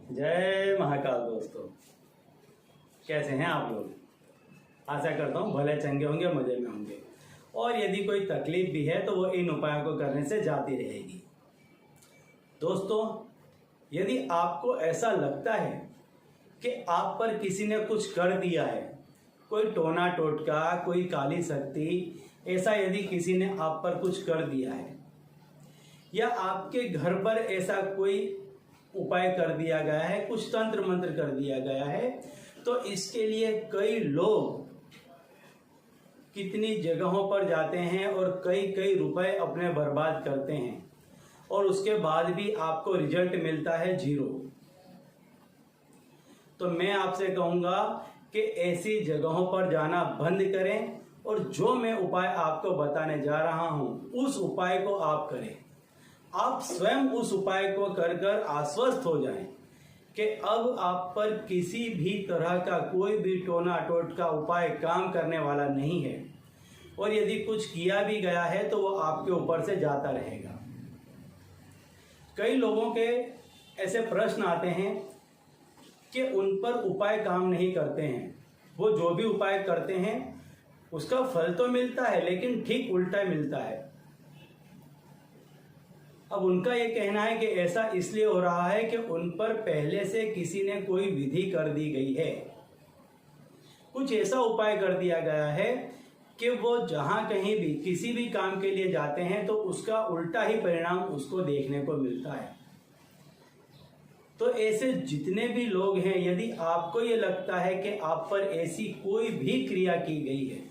जय महाकाल दोस्तों, कैसे हैं आप लोग। आशा करता हूँ भले चंगे होंगे, मज़े में होंगे। और यदि कोई तकलीफ भी है तो वो इन उपायों को करने से जाती रहेगी। दोस्तों, यदि आपको ऐसा लगता है कि आप पर किसी ने कुछ कर दिया है, कोई टोना टोटका, कोई काली शक्ति, ऐसा यदि किसी ने आप पर कुछ कर दिया है या आपके घर पर ऐसा कोई उपाय कर दिया गया है, कुछ तंत्र मंत्र कर दिया गया है, तो इसके लिए कई लोग कितनी जगहों पर जाते हैं और कई कई रुपए अपने बर्बाद करते हैं और उसके बाद भी आपको रिजल्ट मिलता है 0। तो मैं आपसे कहूंगा कि ऐसी जगहों पर जाना बंद करें और जो मैं उपाय आपको बताने जा रहा हूं उस उपाय को आप करें। आप स्वयं उस उपाय को कर कर आश्वस्त हो जाएं कि अब आप पर किसी भी तरह का कोई भी टोना टोटका उपाय काम करने वाला नहीं है, और यदि कुछ किया भी गया है तो वो आपके ऊपर से जाता रहेगा। कई लोगों के ऐसे प्रश्न आते हैं कि उन पर उपाय काम नहीं करते हैं, वो जो भी उपाय करते हैं उसका फल तो मिलता है लेकिन ठीक उल्टा मिलता है। अब उनका ये कहना है कि ऐसा इसलिए हो रहा है कि उन पर पहले से किसी ने कोई विधि कर दी गई है, कुछ ऐसा उपाय कर दिया गया है कि वो जहां कहीं भी किसी भी काम के लिए जाते हैं तो उसका उल्टा ही परिणाम उसको देखने को मिलता है। तो ऐसे जितने भी लोग हैं, यदि आपको ये लगता है कि आप पर ऐसी कोई भी क्रिया की गई है,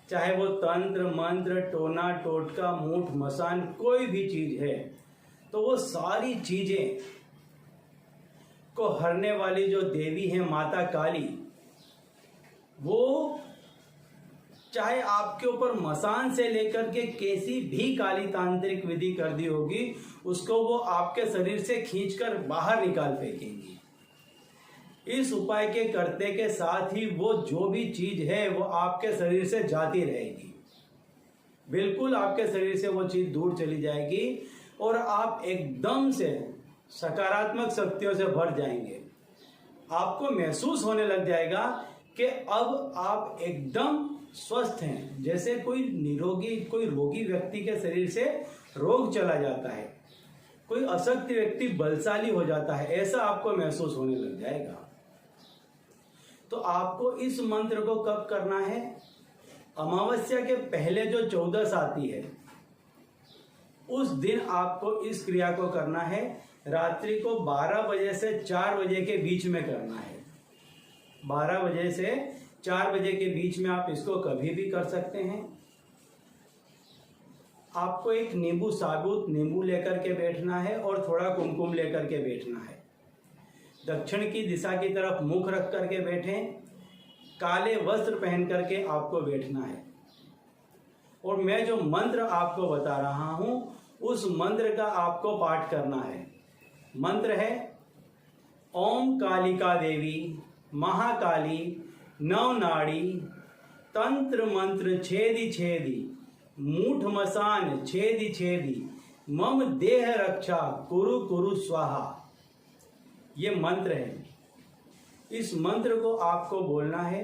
चाहे वो तंत्र मंत्र, टोना टोटका, मूठ मसान, कोई भी चीज है, तो वो सारी चीजें को हरने वाली जो देवी है माता काली, वो चाहे आपके ऊपर मसान से लेकर के कैसी भी काली तांत्रिक विधि कर दी होगी, उसको वो आपके शरीर से खींचकर बाहर निकाल फेंकेंगी। इस उपाय के करते के साथ ही वो जो भी चीज है वो आपके शरीर से जाती रहेगी, बिल्कुल आपके शरीर से वो चीज दूर चली जाएगी और आप एकदम से सकारात्मक शक्तियों से भर जाएंगे। आपको महसूस होने लग जाएगा कि अब आप एकदम स्वस्थ हैं, जैसे कोई रोगी व्यक्ति के शरीर से रोग चला जाता है, कोई अशक्त व्यक्ति बलशाली हो जाता है, ऐसा आपको महसूस होने लग जाएगा। तो आपको इस मंत्र को कब करना है? अमावस्या के पहले जो 14 आती है उस दिन आपको इस क्रिया को करना है। रात्रि को 12 बजे से 4 बजे के बीच में करना है। 12 बजे से 4 बजे के बीच में आप इसको कभी भी कर सकते हैं। आपको एक साबुत नींबू लेकर के बैठना है और थोड़ा कुमकुम लेकर के बैठना है। दक्षिण की दिशा की तरफ मुख रख करके बैठें, काले वस्त्र पहन करके आपको बैठना है। और मैं जो मंत्र आपको बता रहा हूं उस मंत्र का आपको पाठ करना है। मंत्र है ओम कालिका देवी महाकाली नवनाड़ी तंत्र मंत्र छेदी छेदी मूठ मसान छेदी छेदी मम देह रक्षा कुरु कुरु स्वाहा। ये मंत्र है। इस मंत्र को आपको बोलना है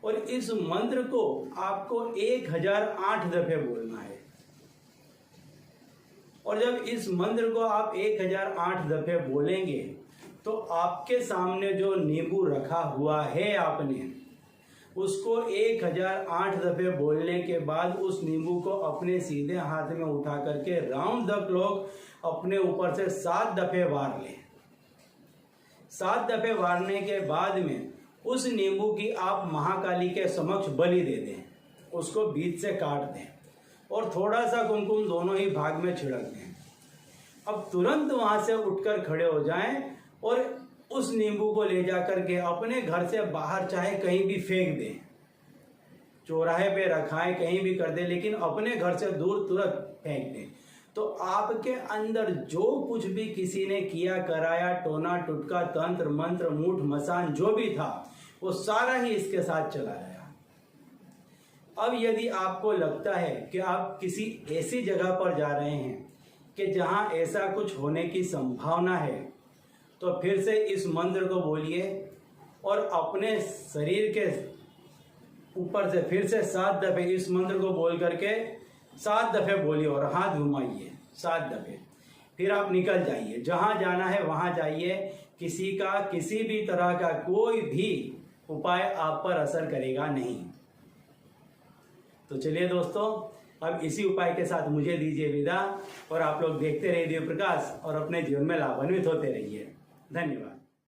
और इस मंत्र को आपको 1008 दफे बोलना है। और जब इस मंत्र को आप 1008 दफे बोलेंगे तो आपके सामने जो नींबू रखा हुआ है आपने उसको 1008 दफे बोलने के बाद उस नींबू को अपने सीधे हाथ में उठा करके राउंड द क्लॉक अपने ऊपर से 7 दफे वार लें। 7 दफे वारने के बाद में उस नींबू की आप महाकाली के समक्ष बलि दे दें, उसको बीच से काट दें और थोड़ा सा कुमकुम दोनों ही भाग में छिड़क दें। अब तुरंत वहां से उठकर खड़े हो जाएं और उस नींबू को ले जाकर के अपने घर से बाहर चाहे कहीं भी फेंक दें, चौराहे पे रखाएं, कहीं भी कर दें, लेकिन अपने घर से दूर तुरंत फेंक दें। तो आपके अंदर जो कुछ भी किसी ने किया कराया, टोना टुटका, तंत्र मंत्र, मूठ मसान जो भी था वो सारा ही इसके साथ चला गया। अब यदि आपको लगता है कि आप किसी ऐसी जगह पर जा रहे हैं कि जहां ऐसा कुछ होने की संभावना है, तो फिर से इस मंत्र को बोलिए और अपने शरीर के ऊपर से फिर से 7 दफे इस मंत्र को बोल करके 7 दफे बोलिए और हाथ घुमाइए 7 दफे। फिर आप निकल जाइए, जहां जाना है वहां जाइए। किसी का किसी भी तरह का कोई भी उपाय आप पर असर करेगा नहीं। तो चलिए दोस्तों, अब इसी उपाय के साथ मुझे दीजिए विदा और आप लोग देखते रहिए दिव्य प्रकाश और अपने जीवन में लाभान्वित होते रहिए। धन्यवाद।